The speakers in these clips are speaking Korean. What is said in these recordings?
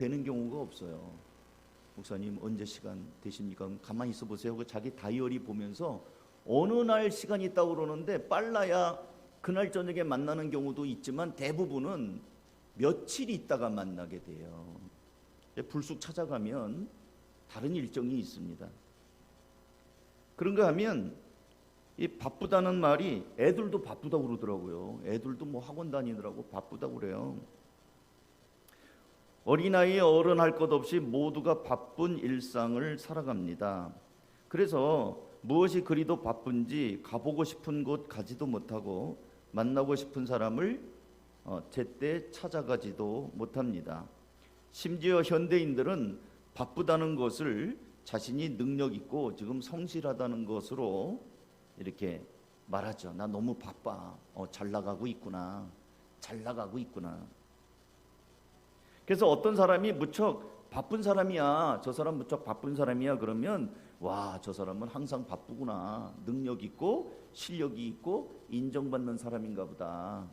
되는 경우가 없어요. 목사님 언제 시간 되십니까? 가만히 있어 보세요. 그 자기 다이어리 보면서 어느 날 시간이 있다고 그러는데 빨라야 그날 저녁에 만나는 경우도 있지만 대부분은 며칠 있다가 만나게 돼요. 불쑥 찾아가면 다른 일정이 있습니다. 그런가 하면 이 바쁘다는 말이 애들도 바쁘다고 그러더라고요. 애들도 뭐 학원 다니느라고 바쁘다고 그래요. 어린아이 어른 할 것 없이 모두가 바쁜 일상을 살아갑니다. 그래서 무엇이 그리도 바쁜지 가보고 싶은 곳 가지도 못하고 만나고 싶은 사람을 제때 찾아가지도 못합니다. 심지어 현대인들은 바쁘다는 것을 자신이 능력 있고 지금 성실하다는 것으로 이렇게 말하죠. 나 너무 바빠. 잘 나가고 있구나. 잘 나가고 있구나. 그래서 어떤 사람이 무척 바쁜 사람이야. 저 사람 무척 바쁜 사람이야. 그러면 와, 저 사람은 항상 바쁘구나. 능력 있고 실력이 있고 인정받는 사람인가 보다.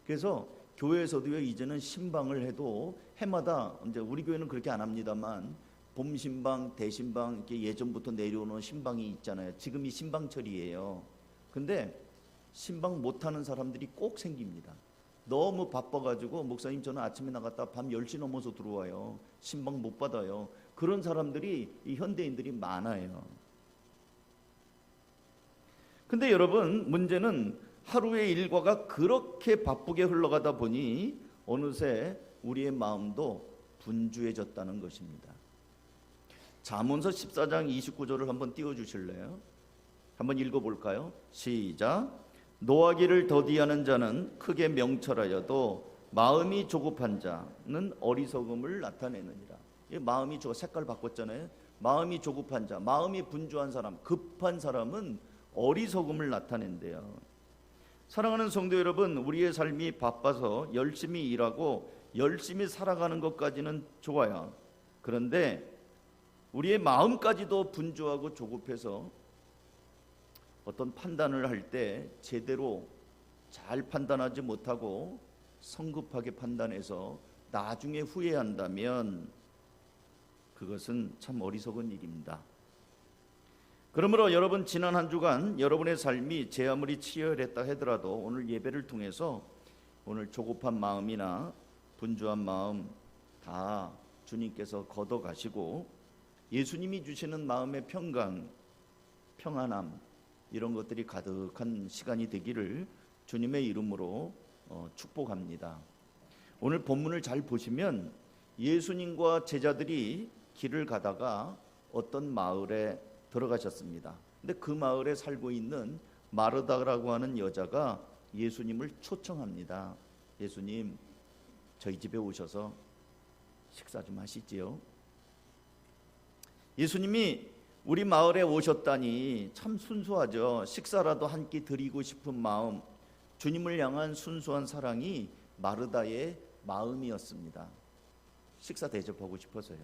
그래서 교회에서도요, 이제는 신방을 해도 해마다, 이제 우리 교회는 그렇게 안 합니다만 봄 신방, 대신방 이렇게 예전부터 내려오는 신방이 있잖아요. 지금이 신방철이에요. 근데 신방 못하는 사람들이 꼭 생깁니다. 너무 바빠가지고 목사님 저는 아침에 나갔다 밤 10시 넘어서 들어와요. 신방 못 받아요. 그런 사람들이 이 현대인들이 많아요. 근데 여러분, 문제는 하루의 일과가 그렇게 바쁘게 흘러가다 보니 어느새 우리의 마음도 분주해졌다는 것입니다. 잠언서 14장 29절을 한번 띄워주실래요? 한번 읽어볼까요? 시작. 노하기를 더디하는 자는 크게 명철하여도 마음이 조급한 자는 어리석음을 나타내느니라. 이 마음이 색깔 바꿨잖아요. 마음이 조급한 자, 마음이 분주한 사람, 급한 사람은 어리석음을 나타낸대요. 사랑하는 성도 여러분, 우리의 삶이 바빠서 열심히 일하고 열심히 살아가는 것까지는 좋아요. 그런데 우리의 마음까지도 분주하고 조급해서 어떤 판단을 할 때 제대로 잘 판단하지 못하고 성급하게 판단해서 나중에 후회한다면 그것은 참 어리석은 일입니다. 그러므로 여러분, 지난 한 주간 여러분의 삶이 제 아무리 치열했다 하더라도 오늘 예배를 통해서 오늘 조급한 마음이나 분주한 마음 다 주님께서 걷어가시고 예수님이 주시는 마음의 평강, 평안함 이런 것들이 가득한 시간이 되기를 주님의 이름으로 축복합니다. 오늘 본문을 잘 보시면 예수님과 제자들이 길을 가다가 어떤 마을에 들어가셨습니다. 근데 그 마을에 살고 있는 마르다라고 하는 여자가 예수님을 초청합니다. 예수님, 저희 집에 오셔서 식사 좀 하시지요. 예수님이 우리 마을에 오셨다니 참 순수하죠. 식사라도 한 끼 드리고 싶은 마음, 주님을 향한 순수한 사랑이 마르다의 마음이었습니다. 식사 대접하고 싶어서요.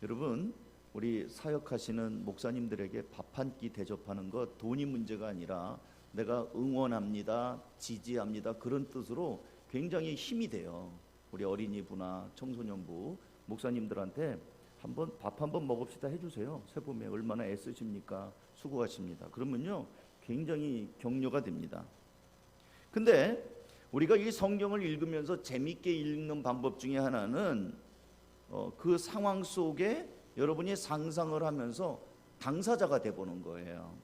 여러분, 우리 사역하시는 목사님들에게 밥 한 끼 대접하는 것 돈이 문제가 아니라 내가 응원합니다, 지지합니다 그런 뜻으로 굉장히 힘이 돼요. 우리 어린이부나 청소년부 목사님들한테 한번 밥 한번 먹읍시다 해주세요. 새봄에 얼마나 애쓰십니까? 수고하십니다. 그러면요 굉장히 격려가 됩니다. 근데 우리가 이 성경을 읽으면서 재밌게 읽는 방법 중에 하나는 그 상황 속에 여러분이 상상을 하면서 당사자가 돼보는 거예요.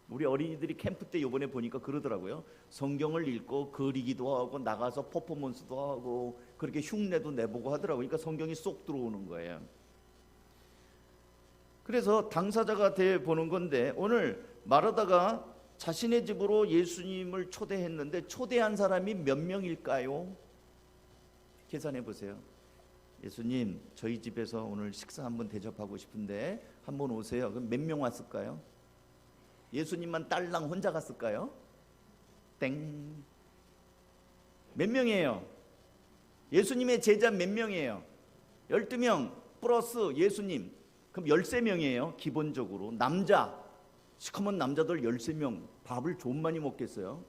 우리 어린이들이 캠프 때 이번에 보니까 그러더라고요. 성경을 읽고 그리기도 하고 나가서 퍼포먼스도 하고 그렇게 흉내도 내보고 하더라고요. 그러니까 성경이 쏙 들어오는 거예요. 그래서 당사자가 돼보는 건데 오늘 마르다가 자신의 집으로 예수님을 초대했는데 초대한 사람이 몇 명일까요? 계산해 보세요. 예수님, 저희 집에서 오늘 식사 한번 대접하고 싶은데 한번 오세요. 그럼 몇 명 왔을까요? 예수님만 딸랑 혼자 갔을까요? 땡. 몇 명이에요? 예수님의 제자 몇 명이에요? 12명 플러스 예수님. 그럼 13명이에요. 기본적으로 남자, 시커먼 남자들 13명 밥을 좀 많이 먹겠어요.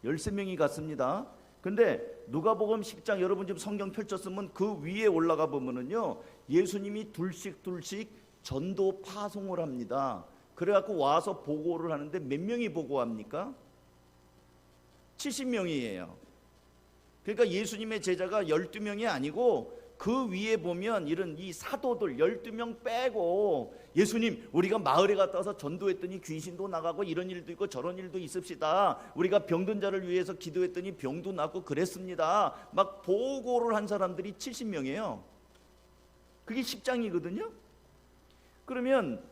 13명이 갔습니다. 근데 누가복음 10장 여러분 지금 성경 펼쳤으면 그 위에 올라가 보면은요, 예수님이 둘씩 전도 파송을 합니다. 그래갖고 와서 보고를 하는데 몇 명이 보고합니까? 70명이에요. 그러니까 예수님의 제자가 12명이 아니고 그 위에 보면 이런 이 사도들 12명 빼고, 예수님 우리가 마을에 갔다 와서 전도했더니 귀신도 나가고 이런 일도 있고 저런 일도 있읍시다. 우리가 병든 자를 위해서 기도했더니 병도 낫고 그랬습니다. 막 보고를 한 사람들이 70명이에요. 그게 10장이거든요. 그러면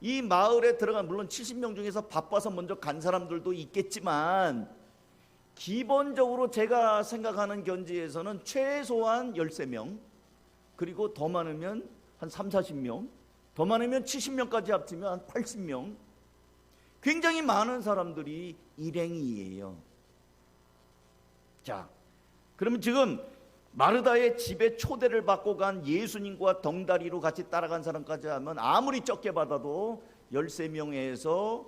이 마을에 들어간, 물론 70명 중에서 바빠서 먼저 간 사람들도 있겠지만 기본적으로 제가 생각하는 견지에서는 최소한 13명, 그리고 더 많으면 한 3, 40명, 더 많으면 70명까지 합치면 한 80명, 굉장히 많은 사람들이 일행이에요. 자, 그러면 지금 마르다의 집에 초대를 받고 간 예수님과 덩다리로 같이 따라간 사람까지 하면 아무리 적게 받아도 13명에서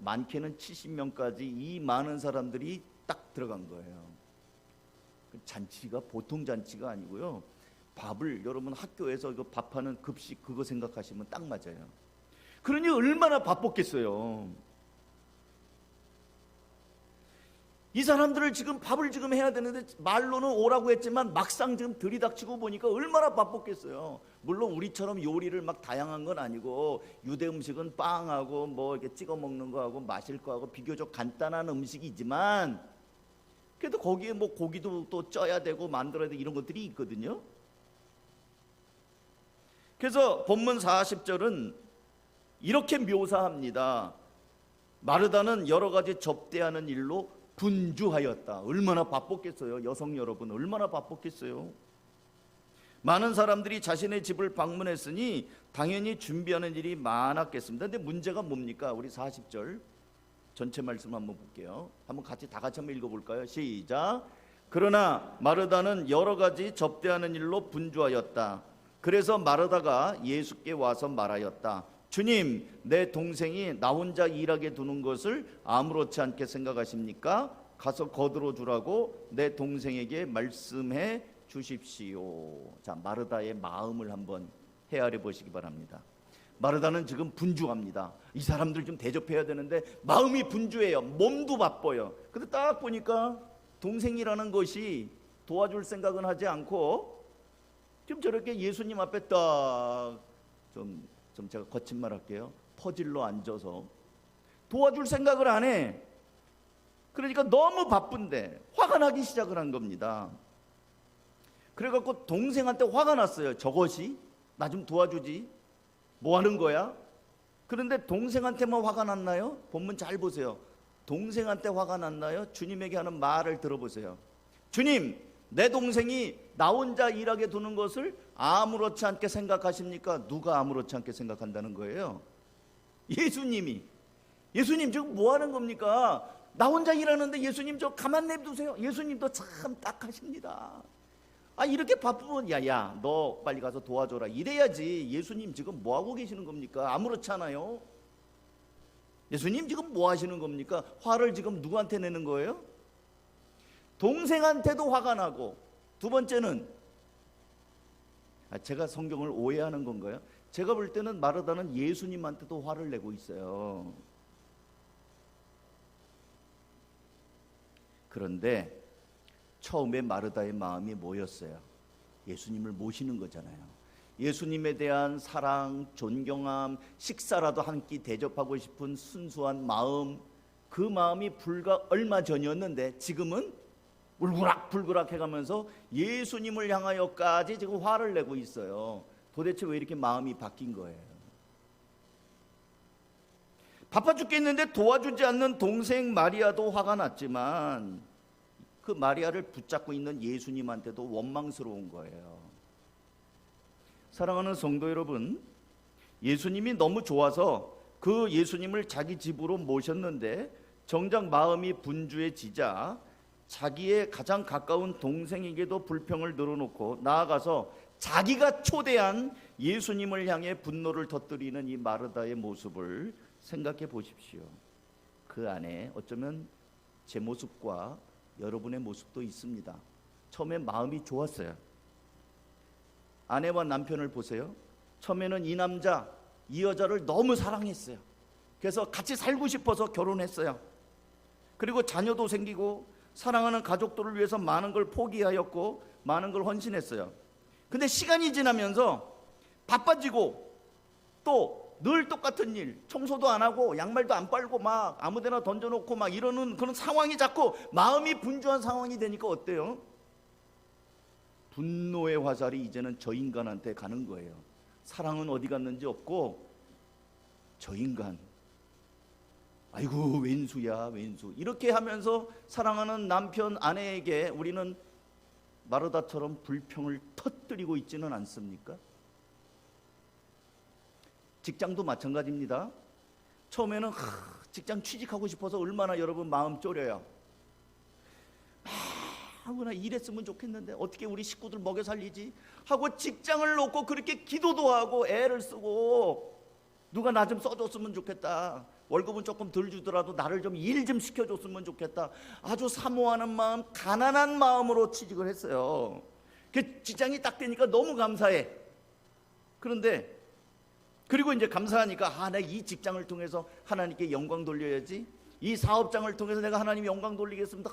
많게는 70명까지 이 많은 사람들이 딱 들어간 거예요. 잔치가 보통 잔치가 아니고요, 밥을 여러분 학교에서 이거 밥하는 급식 그거 생각하시면 딱 맞아요. 그러니 얼마나 바빴겠어요. 이 사람들을 지금 밥을 지금 해야 되는데 말로는 오라고 했지만 막상 지금 들이닥치고 보니까 얼마나 바빴겠어요. 물론 우리처럼 요리를 막 다양한 건 아니고 유대 음식은 빵하고 뭐 이렇게 찍어 먹는 거하고 마실 거하고 비교적 간단한 음식이지만 그래도 거기에 뭐 고기도 또 쪄야 되고 만들어야 되고 이런 것들이 있거든요. 그래서 본문 40절은 이렇게 묘사합니다. 마르다는 여러 가지 접대하는 일로 분주하였다. 얼마나 바빴겠어요. 여성 여러분 얼마나 바빴겠어요. 많은 사람들이 자신의 집을 방문했으니 당연히 준비하는 일이 많았겠습니다. 근데 문제가 뭡니까? 우리 40절 전체 말씀 한번 볼게요. 한번 다 같이 한번 읽어볼까요? 시작. 그러나 마르다는 여러 가지 접대하는 일로 분주하였다. 그래서 마르다가 예수께 와서 말하였다. 주님, 내 동생이 나 혼자 일하게 두는 것을 아무렇지 않게 생각하십니까? 가서 거들어 주라고 내 동생에게 말씀해 주십시오. 자, 마르다의 마음을 한번 헤아려 보시기 바랍니다. 마르다는 지금 분주합니다. 이 사람들 좀 대접해야 되는데 마음이 분주해요. 몸도 바빠요. 근데 딱 보니까 동생이라는 것이 도와줄 생각은 하지 않고 지금 저렇게 예수님 앞에 딱 좀 제가 거친 말 할게요. 퍼질러 앉아서 도와줄 생각을 안 해. 그러니까 너무 바쁜데 화가 나기 시작을 한 겁니다. 그래갖고 동생한테 화가 났어요. 저것이 나 좀 도와주지, 뭐 하는 거야? 그런데 동생한테만 화가 났나요? 본문 잘 보세요. 동생한테 화가 났나요? 주님에게 하는 말을 들어보세요. 주님, 내 동생이 나 혼자 일하게 두는 것을 아무렇지 않게 생각하십니까? 누가 아무렇지 않게 생각한다는 거예요? 예수님이. 예수님 지금 뭐 하는 겁니까? 나 혼자 일하는데 예수님 저 가만 냅두세요. 예수님도 참 딱하십니다. 아, 이렇게 바쁘면 야야 너 빨리 가서 도와줘라 이래야지. 예수님 지금 뭐 하고 계시는 겁니까? 아무렇지 않아요. 예수님 지금 뭐 하시는 겁니까? 화를 지금 누구한테 내는 거예요? 동생한테도 화가 나고, 두 번째는 제가 성경을 오해하는 건가요? 제가 볼 때는 마르다는 예수님한테도 화를 내고 있어요. 그런데 처음에 마르다의 마음이 뭐였어요? 예수님을 모시는 거잖아요. 예수님에 대한 사랑, 존경함, 식사라도 한 끼 대접하고 싶은 순수한 마음, 그 마음이 불과 얼마 전이었는데 지금은 울그락불그락 해가면서 예수님을 향하여까지 지금 화를 내고 있어요. 도대체 왜 이렇게 마음이 바뀐 거예요? 바빠 죽겠는데 도와주지 않는 동생 마리아도 화가 났지만 그 마리아를 붙잡고 있는 예수님한테도 원망스러운 거예요. 사랑하는 성도 여러분, 예수님이 너무 좋아서 그 예수님을 자기 집으로 모셨는데 정작 마음이 분주해지자 자기의 가장 가까운 동생에게도 불평을 늘어놓고 나아가서 자기가 초대한 예수님을 향해 분노를 터뜨리는 이 마르다의 모습을 생각해 보십시오. 그 안에 어쩌면 제 모습과 여러분의 모습도 있습니다. 처음에 마음이 좋았어요. 아내와 남편을 보세요. 처음에는 이 남자, 이 여자를 너무 사랑했어요. 그래서 같이 살고 싶어서 결혼했어요. 그리고 자녀도 생기고 사랑하는 가족들을 위해서 많은 걸 포기하였고 많은 걸 헌신했어요. 근데 시간이 지나면서 바빠지고 또 늘 똑같은 일, 청소도 안 하고 양말도 안 빨고 막 아무데나 던져놓고 막 이러는 그런 상황이 자꾸 마음이 분주한 상황이 되니까 어때요? 분노의 화살이 이제는 저 인간한테 가는 거예요. 사랑은 어디 갔는지 없고 저 인간, 아이고 왼수야 왼수, 이렇게 하면서 사랑하는 남편 아내에게 우리는 마르다처럼 불평을 터뜨리고 있지는 않습니까? 직장도 마찬가지입니다. 처음에는 직장 취직하고 싶어서 얼마나 여러분 마음 졸여요. 나 일했으면 좋겠는데 어떻게 우리 식구들 먹여 살리지 하고 직장을 놓고 그렇게 기도도 하고 애를 쓰고 누가 나 좀 써줬으면 좋겠다, 월급은 조금 덜 주더라도 나를 좀 일 좀 시켜줬으면 좋겠다, 아주 사모하는 마음, 가난한 마음으로 취직을 했어요. 그 직장이 딱 되니까 너무 감사해. 그런데 그리고 이제 감사하니까 내가 이 직장을 통해서 하나님께 영광 돌려야지, 이 사업장을 통해서 내가 하나님 영광 돌리겠습니다,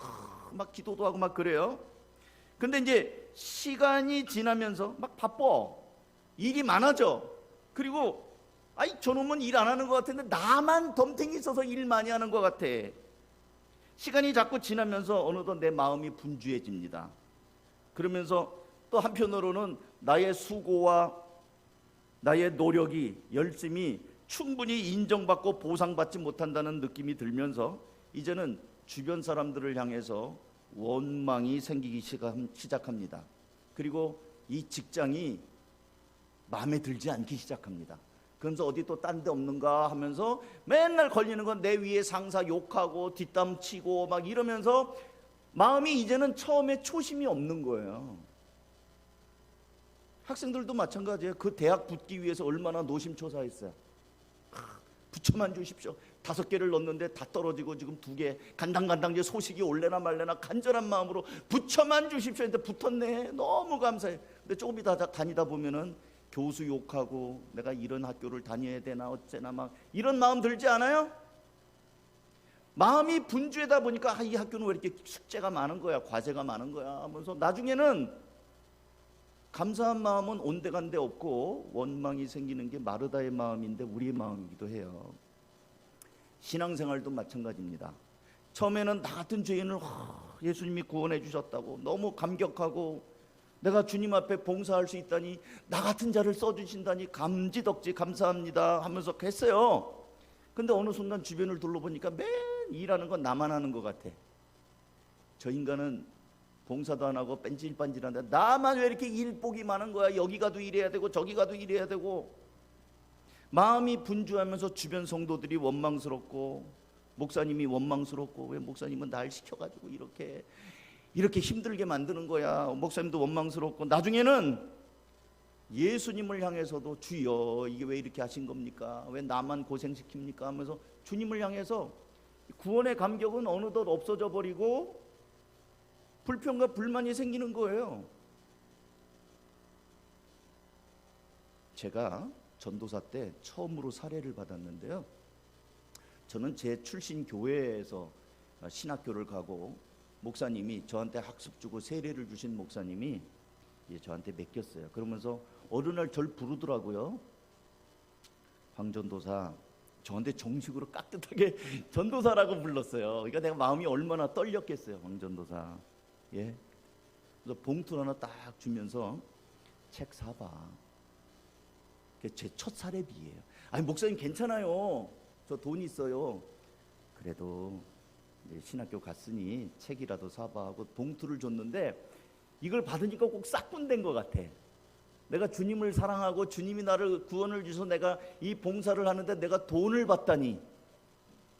막 기도도 하고 막 그래요. 근데 이제 시간이 지나면서 막 바빠, 일이 많아져. 그리고 저놈은 일 안 하는 것 같은데 나만 덤탱이 있어서 일 많이 하는 것 같아. 시간이 자꾸 지나면서 어느덧 내 마음이 분주해집니다. 그러면서 또 한편으로는 나의 수고와 나의 노력이, 열심이 충분히 인정받고 보상받지 못한다는 느낌이 들면서 이제는 주변 사람들을 향해서 원망이 생기기 시작합니다. 그리고 이 직장이 마음에 들지 않기 시작합니다. 그러면서 어디 또 딴 데 없는가 하면서 맨날 걸리는 건 내 위에 상사 욕하고 뒷담 치고 막 이러면서 마음이 이제는 처음에 초심이 없는 거예요. 학생들도 마찬가지예요. 그 대학 붙기 위해서 얼마나 노심초사했어요. 부처만 주십시오. 5개를 넣었는데 다 떨어지고 지금 2개 간당간당 이제 소식이 올래나 말래나 간절한 마음으로 부처만 주십시오 했는데 붙었네. 너무 감사해. 근데 조금 이따 다니다 보면은 교수 욕하고 내가 이런 학교를 다녀야 되나 어째나 막 이런 마음 들지 않아요? 마음이 분주하다 보니까 이 학교는 왜 이렇게 숙제가 많은 거야, 과제가 많은 거야 하면서 나중에는 감사한 마음은 온데간데 없고 원망이 생기는 게 마르다의 마음인데 우리의 마음이기도 해요. 신앙생활도 마찬가지입니다. 처음에는 나 같은 죄인을 예수님이 구원해 주셨다고 너무 감격하고 내가 주님 앞에 봉사할 수 있다니, 나 같은 자를 써주신다니 감지덕지 감사합니다 하면서 했어요. 근데 어느 순간 주변을 둘러보니까 맨 일하는 건 나만 하는 것 같아. 저 인간은 봉사도 안 하고 뺀질빤질한데 나만 왜 이렇게 일복이 많은 거야. 여기 가도 일해야 되고 저기 가도 일해야 되고. 마음이 분주하면서 주변 성도들이 원망스럽고 목사님이 원망스럽고, 왜 목사님은 날 시켜가지고 이렇게 힘들게 만드는 거야. 목사님도 원망스럽고, 나중에는 예수님을 향해서도 주여 이게 왜 이렇게 하신 겁니까? 왜 나만 고생시킵니까? 하면서 주님을 향해서 구원의 감격은 어느덧 없어져 버리고 불평과 불만이 생기는 거예요. 제가 전도사 때 처음으로 사례를 받았는데요. 저는 제 출신 교회에서 신학교를 가고 목사님이 저한테 학습 주고 세례를 주신 목사님이 저한테 맡겼어요. 그러면서 어느 날 절 부르더라고요. 황 전도사, 저한테 정식으로 깍듯하게 전도사라고 불렀어요. 그러니까 내가 마음이 얼마나 떨렸겠어요. 황 전도사. 그래서 봉투 하나 딱 주면서 책 사봐. 제 첫 사례비예요. 아니 목사님 괜찮아요. 저 돈 있어요. 그래도 이제 신학교 갔으니 책이라도 사봐 하고 봉투를 줬는데 이걸 받으니까 꼭 싹군된 것 같아. 내가 주님을 사랑하고 주님이 나를 구원을 주셔서 내가 이 봉사를 하는데 내가 돈을 받다니.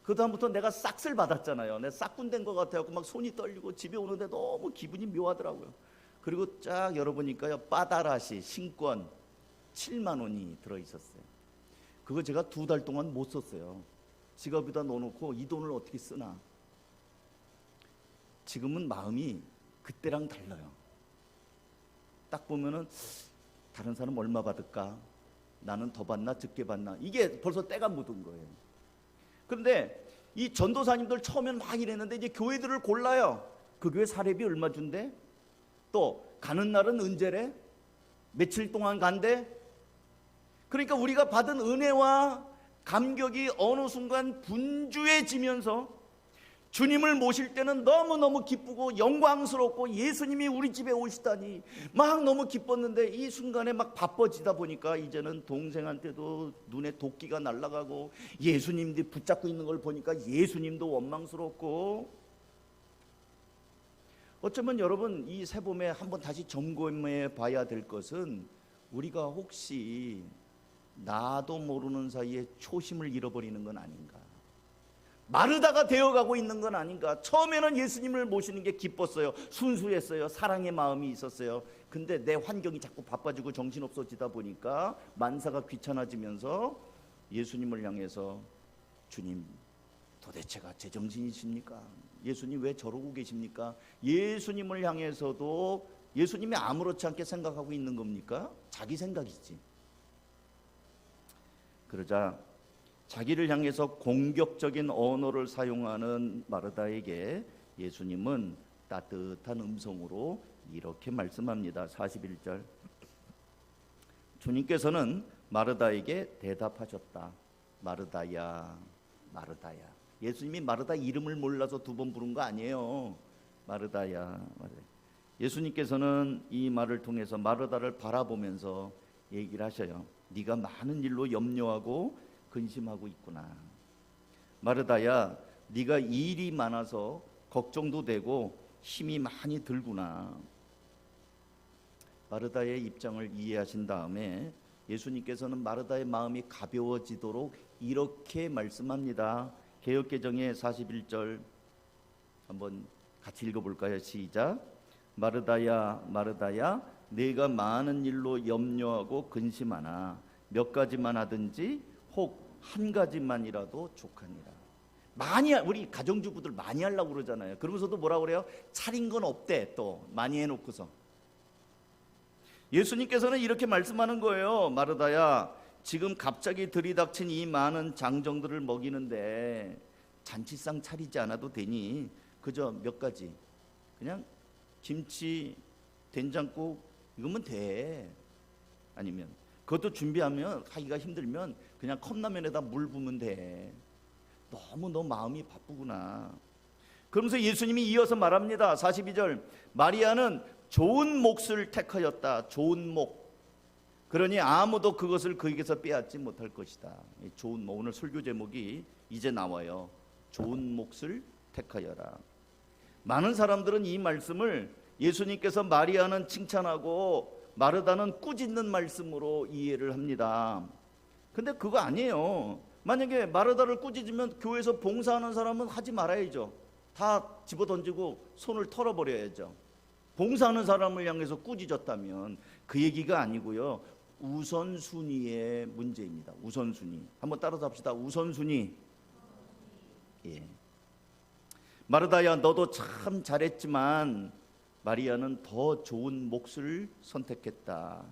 그 다음부터 내가 싹쓸 받았잖아요. 내가 싹군된 것 같아갖고 막 손이 떨리고 집에 오는데 너무 기분이 묘하더라고요. 그리고 쫙 열어보니까요, 빠다라시 신권 7만 원이 들어있었어요. 그거 제가 2달 동안 못 썼어요. 지갑에다 넣어놓고 이 돈을 어떻게 쓰나. 지금은 마음이 그때랑 달라요. 딱 보면은 다른 사람 얼마 받을까? 나는 더 받나 적게 받나? 이게 벌써 때가 묻은 거예요. 그런데 이 전도사님들 처음엔 막 이랬는데 이제 교회들을 골라요. 그 교회 사례비 얼마 준대? 또 가는 날은 언제래? 며칠 동안 간대? 그러니까 우리가 받은 은혜와 감격이 어느 순간 분주해지면서 주님을 모실 때는 너무너무 기쁘고 영광스럽고 예수님이 우리 집에 오시다니 막 너무 기뻤는데 이 순간에 막 바빠지다 보니까 이제는 동생한테도 눈에 도끼가 날아가고 예수님들이 붙잡고 있는 걸 보니까 예수님도 원망스럽고, 어쩌면 여러분 이 새봄에 한번 다시 점검해 봐야 될 것은 우리가 혹시 나도 모르는 사이에 초심을 잃어버리는 건 아닌가, 마르다가 되어가고 있는 건 아닌가. 처음에는 예수님을 모시는 게 기뻤어요. 순수했어요. 사랑의 마음이 있었어요. 근데 내 환경이 자꾸 바빠지고 정신없어지다 보니까 만사가 귀찮아지면서 예수님을 향해서 주님 도대체가 제정신이십니까? 예수님 왜 저러고 계십니까? 예수님을 향해서도 예수님이 아무렇지 않게 생각하고 있는 겁니까? 자기 생각이지. 그러자 자기를 향해서 공격적인 언어를 사용하는 마르다에게 예수님은 따뜻한 음성으로 이렇게 말씀합니다. 41절, 주님께서는 마르다에게 대답하셨다. 마르다야, 마르다야. 예수님이 마르다 이름을 몰라서 두 번 부른 거 아니에요. 마르다야, 마르다야. 예수님께서는 이 말을 통해서 마르다를 바라보면서 얘기를 하셔요. 네가 많은 일로 염려하고 근심하고 있구나. 마르다야, 네가 일이 많아서 걱정도 되고 힘이 많이 들구나. 마르다의 입장을 이해하신 다음에 예수님께서는 마르다의 마음이 가벼워지도록 이렇게 말씀합니다. 개역개정의 41절 한번 같이 읽어볼까요? 시작. 마르다야, 마르다야, 네가 많은 일로 염려하고 근심하나 몇 가지만 하든지 혹 한 가지만이라도 족하니라. 많이, 우리 가정주부들 많이 하려고 그러잖아요. 그러면서도 뭐라 그래요? 차린 건 없대. 또 많이 해놓고서. 예수님께서는 이렇게 말씀하는 거예요. 마르다야, 지금 갑자기 들이닥친 이 많은 장정들을 먹이는데 잔치상 차리지 않아도 되니 그저 몇 가지, 그냥 김치, 된장국 이거면 돼. 아니면 그것도 준비하면 하기가 힘들면 그냥 컵라면에다 물 부으면 돼. 너무 너 마음이 바쁘구나. 그러면서 예수님이 이어서 말합니다. 42절, 마리아는 좋은 몫을 택하였다. 좋은 몫. 그러니 아무도 그것을 그에게서 빼앗지 못할 것이다. 좋은 몫, 오늘 설교 제목이 이제 나와요. 좋은 몫을 택하여라. 많은 사람들은 이 말씀을 예수님께서 마리아는 칭찬하고 마르다는 꾸짖는 말씀으로 이해를 합니다. 근데 그거 아니에요. 만약에 마르다를 꾸짖으면 교회에서 봉사하는 사람은 하지 말아야죠. 다 집어던지고 손을 털어버려야죠. 봉사하는 사람을 향해서 꾸짖었다면 그 얘기가 아니고요. 우선순위의 문제입니다. 우선순위. 한번 따라서 합시다. 우선순위. 예. 마르다야, 너도 참 잘했지만 마리아는 더 좋은 몫을 선택했다.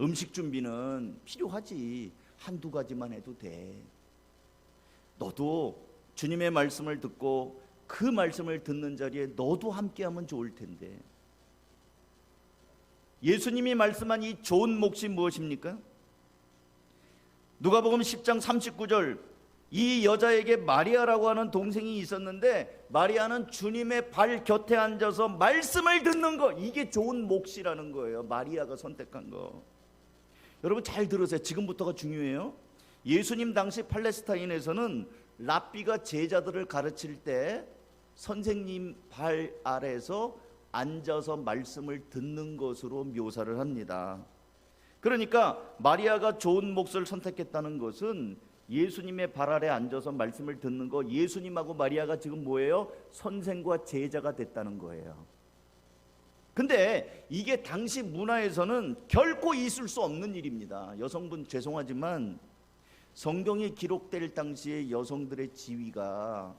음식 준비는 필요하지. 한두 가지만 해도 돼. 너도 주님의 말씀을 듣고 그 말씀을 듣는 자리에 너도 함께하면 좋을 텐데. 예수님이 말씀한 이 좋은 몫이 무엇입니까? 누가복음 10장 39절, 이 여자에게 마리아라고 하는 동생이 있었는데 마리아는 주님의 발 곁에 앉아서 말씀을 듣는 거, 이게 좋은 몫이라는 거예요. 마리아가 선택한 거. 여러분 잘 들으세요. 지금부터가 중요해요. 예수님 당시 팔레스타인에서는 랍비가 제자들을 가르칠 때 선생님 발 아래서 앉아서 말씀을 듣는 것으로 묘사를 합니다. 그러니까 마리아가 좋은 몫을 선택했다는 것은 예수님의 발 아래 앉아서 말씀을 듣는 거, 예수님하고 마리아가 지금 뭐예요? 선생과 제자가 됐다는 거예요. 근데 이게 당시 문화에서는 결코 있을 수 없는 일입니다. 여성분 죄송하지만 성경이 기록될 당시에 여성들의 지위가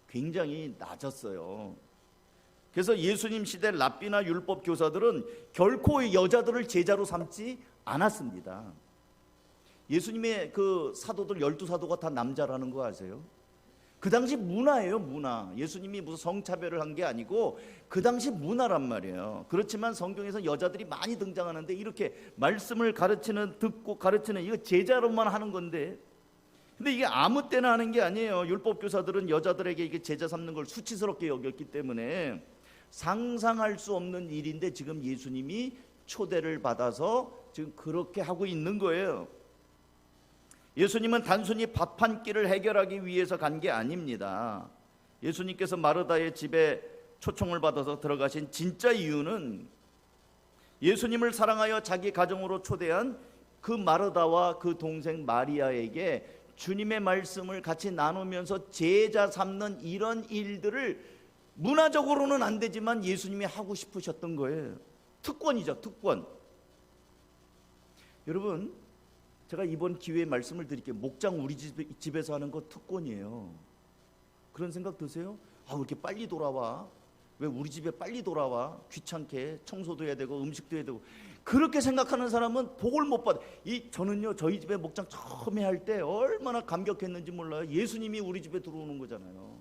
굉장히 낮았어요. 그래서 예수님 시대 랍비나 율법 교사들은 결코 여자들을 제자로 삼지 않았습니다. 예수님의 그 사도들 12사도가 다 남자라는 거 아세요? 그 당시 문화예요, 문화. 예수님이 무슨 성차별을 한 게 아니고 그 당시 문화란 말이에요. 그렇지만 성경에서 여자들이 많이 등장하는데 이렇게 말씀을 가르치는, 듣고 가르치는, 이거 제자로만 하는 건데, 근데 이게 아무 때나 하는 게 아니에요. 율법 교사들은 여자들에게 이게 제자 삼는 걸 수치스럽게 여겼기 때문에 상상할 수 없는 일인데 지금 예수님이 초대를 받아서 지금 그렇게 하고 있는 거예요. 예수님은 단순히 밥 한 끼를 해결하기 위해서 간 게 아닙니다. 예수님께서 마르다의 집에 초청을 받아서 들어가신 진짜 이유는 예수님을 사랑하여 자기 가정으로 초대한 그 마르다와 그 동생 마리아에게 주님의 말씀을 같이 나누면서 제자 삼는 이런 일들을 문화적으로는 안 되지만 예수님이 하고 싶으셨던 거예요. 특권이죠, 특권. 여러분, 제가 이번 기회에 말씀을 드릴게요. 목장 우리 집에서 하는 거 특권이에요. 그런 생각 드세요? 아, 왜 이렇게 빨리 돌아와? 왜 우리 집에 빨리 돌아와? 귀찮게 청소도 해야 되고 음식도 해야 되고. 그렇게 생각하는 사람은 복을 못 받아. 저는요, 저희 집에 목장 처음에 할 때 얼마나 감격했는지 몰라요. 예수님이 우리 집에 들어오는 거잖아요.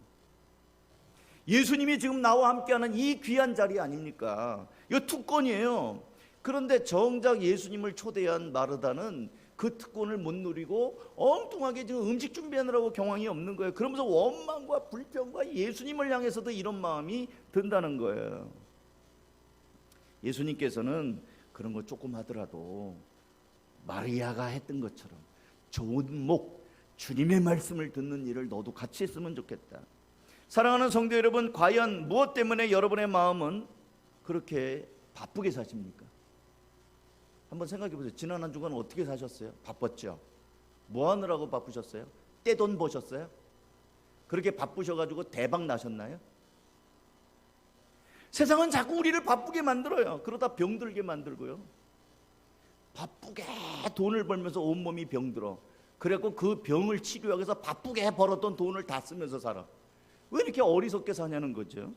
예수님이 지금 나와 함께하는 이 귀한 자리 아닙니까? 이거 특권이에요. 그런데 정작 예수님을 초대한 마르다는 그 특권을 못 누리고 엉뚱하게 지금 음식 준비하느라고 경황이 없는 거예요. 그러면서 원망과 불평과 예수님을 향해서도 이런 마음이 든다는 거예요. 예수님께서는 그런 거 조금 하더라도 마리아가 했던 것처럼 좋은 목, 주님의 말씀을 듣는 일을 너도 같이 했으면 좋겠다. 사랑하는 성도 여러분, 과연 무엇 때문에 여러분의 마음은 그렇게 바쁘게 사십니까? 한번 생각해 보세요. 지난 한 주간 어떻게 사셨어요? 바빴죠? 뭐 하느라고 바쁘셨어요? 떼돈 버셨어요? 그렇게 바쁘셔가지고 대박 나셨나요? 세상은 자꾸 우리를 바쁘게 만들어요. 그러다 병들게 만들고요. 바쁘게 돈을 벌면서 온몸이 병들어. 그래갖고 그 병을 치료하기 위해서 바쁘게 벌었던 돈을 다 쓰면서 살아. 왜 이렇게 어리석게 사냐는 거죠.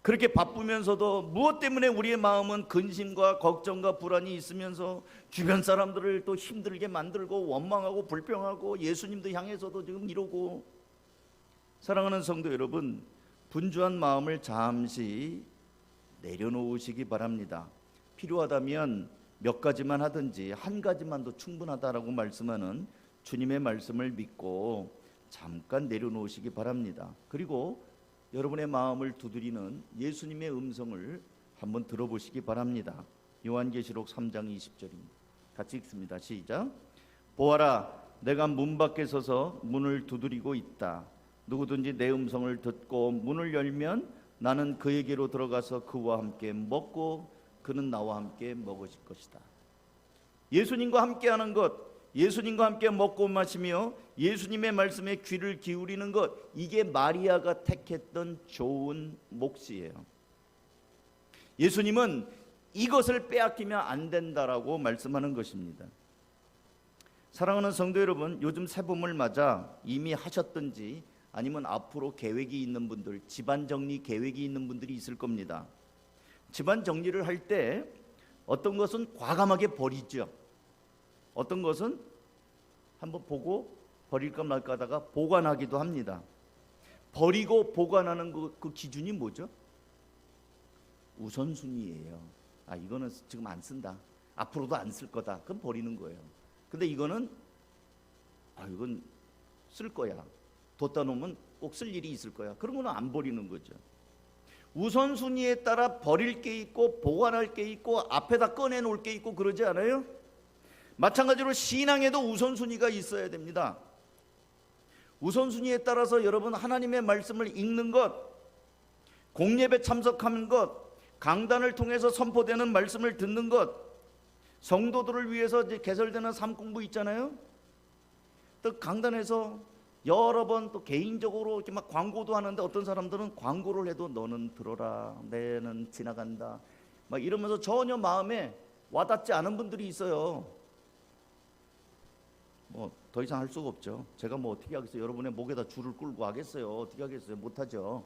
그렇게 바쁘면서도 무엇 때문에 우리의 마음은 근심과 걱정과 불안이 있으면서 주변 사람들을 또 힘들게 만들고 원망하고 불평하고 예수님도 향해서도 지금 이러고. 사랑하는 성도 여러분, 분주한 마음을 잠시 내려놓으시기 바랍니다. 필요하다면 몇 가지만 하든지 한 가지만도 충분하다라고 말씀하는 주님의 말씀을 믿고 잠깐 내려놓으시기 바랍니다. 그리고 여러분의 마음을 두드리는 예수님의 음성을 한번 들어보시기 바랍니다. 요한계시록 3장 20절입니다. 같이 읽습니다. 시작. 보아라, 내가 문 밖에 서서 문을 두드리고 있다. 누구든지 내 음성을 듣고 문을 열면 나는 그에게로 들어가서 그와 함께 먹고 그는 나와 함께 먹으실 것이다. 예수님과 함께하는 것, 예수님과 함께 먹고 마시며 예수님의 말씀에 귀를 기울이는 것, 이게 마리아가 택했던 좋은 몫이에요. 예수님은 이것을 빼앗기면 안 된다라고 말씀하는 것입니다. 사랑하는 성도 여러분, 요즘 새봄을 맞아 이미 하셨든지 아니면 앞으로 계획이 있는 분들, 집안 정리 계획이 있는 분들이 있을 겁니다. 집안 정리를 할 때 어떤 것은 과감하게 버리죠. 어떤 것은 한번 보고 버릴까 말까 하다가 보관하기도 합니다. 버리고 보관하는 그 기준이 뭐죠? 우선순위예요. 아, 이거는 지금 안 쓴다. 앞으로도 안 쓸 거다. 그럼 버리는 거예요. 근데 이거는 이건 쓸 거야. 뒀다 놓으면 꼭 쓸 일이 있을 거야. 그런 거는 안 버리는 거죠. 우선순위에 따라 버릴 게 있고 보관할 게 있고 앞에다 꺼내놓을 게 있고 그러지 않아요? 마찬가지로 신앙에도 우선순위가 있어야 됩니다. 우선순위에 따라서 여러분 하나님의 말씀을 읽는 것, 공예배 참석하는 것, 강단을 통해서 선포되는 말씀을 듣는 것, 성도들을 위해서 이제 개설되는 삶공부 있잖아요. 또 강단에서 여러 번 또 개인적으로 이렇게 막 광고도 하는데 어떤 사람들은 광고를 해도 너는 들어라, 내는 지나간다 막 이러면서 전혀 마음에 와닿지 않은 분들이 있어요. 뭐 더 이상 할 수가 없죠. 제가 뭐 어떻게 하겠어요? 여러분의 목에다 줄을 끌고 하겠어요? 어떻게 하겠어요? 못하죠.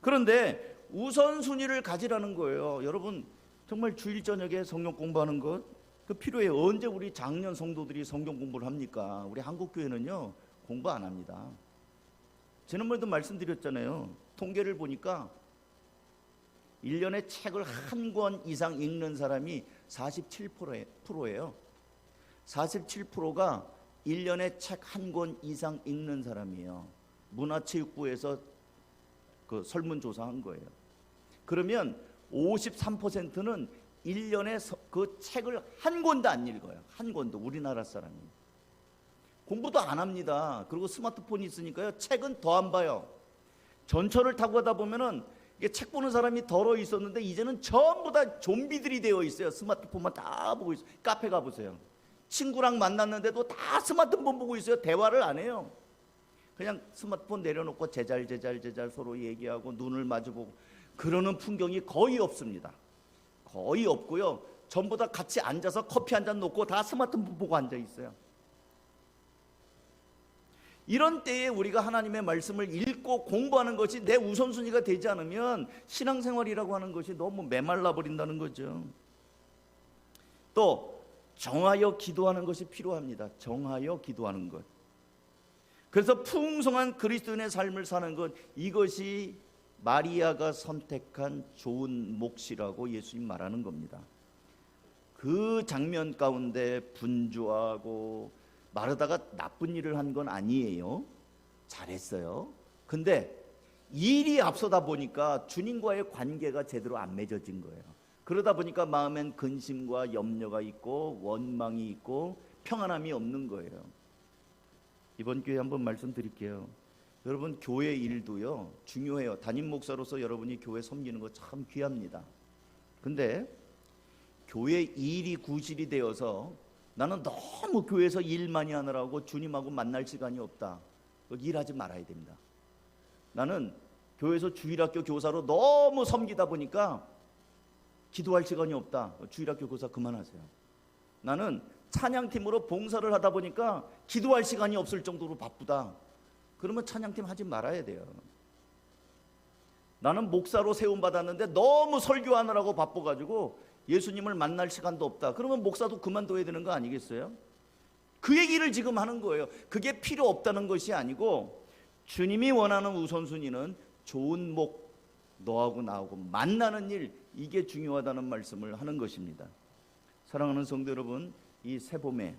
그런데 우선순위를 가지라는 거예요. 여러분 정말 주일 저녁에 성경 공부하는 것 그 필요해요. 언제 우리 작년 성도들이 성경 공부를 합니까? 우리 한국교회는요 공부 안 합니다. 지난번에도 말씀드렸잖아요. 통계를 보니까 1년에 책을 한 권 이상 읽는 사람이 47%예요. 47%가 1년에 책 한 권 이상 읽는 사람이에요. 문화체육부에서 그 설문조사한 거예요. 그러면 53%는 1년에 그 책을 한 권도 안 읽어요. 한 권도. 우리나라 사람이 공부도 안 합니다. 그리고 스마트폰이 있으니까요 책은 더 안 봐요. 전철을 타고 가다 보면은 이게 책 보는 사람이 덜어 있었는데 이제는 전부 다 좀비들이 되어 있어요. 스마트폰만 다 보고 있어요. 카페 가보세요. 친구랑 만났는데도 다 스마트폰 보고 있어요. 대화를 안 해요. 그냥 스마트폰 내려놓고 제잘 서로 얘기하고 눈을 마주보고 그러는 풍경이 거의 없습니다. 거의 없고요. 전부 다 같이 앉아서 커피 한 잔 놓고 다 스마트폰 보고 앉아 있어요. 이런 때에 우리가 하나님의 말씀을 읽고 공부하는 것이 내 우선순위가 되지 않으면 신앙생활이라고 하는 것이 너무 메말라 버린다는 거죠. 또 정하여 기도하는 것이 필요합니다. 정하여 기도하는 것. 그래서 풍성한 그리스도인의 삶을 사는 것, 이것이 마리아가 선택한 좋은 몫이라고 예수님 말하는 겁니다. 그 장면 가운데 분주하고 마르다가 나쁜 일을 한 건 아니에요. 잘했어요. 근데 일이 앞서다 보니까 주님과의 관계가 제대로 안 맺어진 거예요. 그러다 보니까 마음엔 근심과 염려가 있고 원망이 있고 평안함이 없는 거예요. 이번 기회에 한번 말씀드릴게요. 여러분 교회 일도요 중요해요. 담임 목사로서 여러분이 교회 섬기는 거 참 귀합니다. 근데 교회 일이 구실이 되어서 나는 너무 교회에서 일 많이 하느라고 주님하고 만날 시간이 없다. 일하지 말아야 됩니다. 나는 교회에서 주일학교 교사로 너무 섬기다 보니까 기도할 시간이 없다. 주일학교 교사 그만하세요. 나는 찬양팀으로 봉사를 하다 보니까 기도할 시간이 없을 정도로 바쁘다. 그러면 찬양팀 하지 말아야 돼요. 나는 목사로 세움받았는데 너무 설교하느라고 바빠가지고 예수님을 만날 시간도 없다. 그러면 목사도 그만둬야 되는 거 아니겠어요? 그 얘기를 지금 하는 거예요. 그게 필요 없다는 것이 아니고 주님이 원하는 우선순위는 좋은 목, 너하고 나하고 만나는 일, 이게 중요하다는 말씀을 하는 것입니다. 사랑하는 성도 여러분, 이 새봄에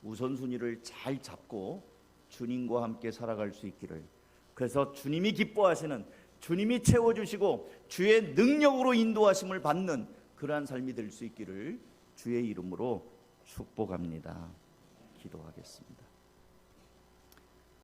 우선순위를 잘 잡고 주님과 함께 살아갈 수 있기를, 그래서 주님이 기뻐하시는, 주님이 채워주시고 주의 능력으로 인도하심을 받는 그러한 삶이 될 수 있기를 주의 이름으로 축복합니다. 기도하겠습니다.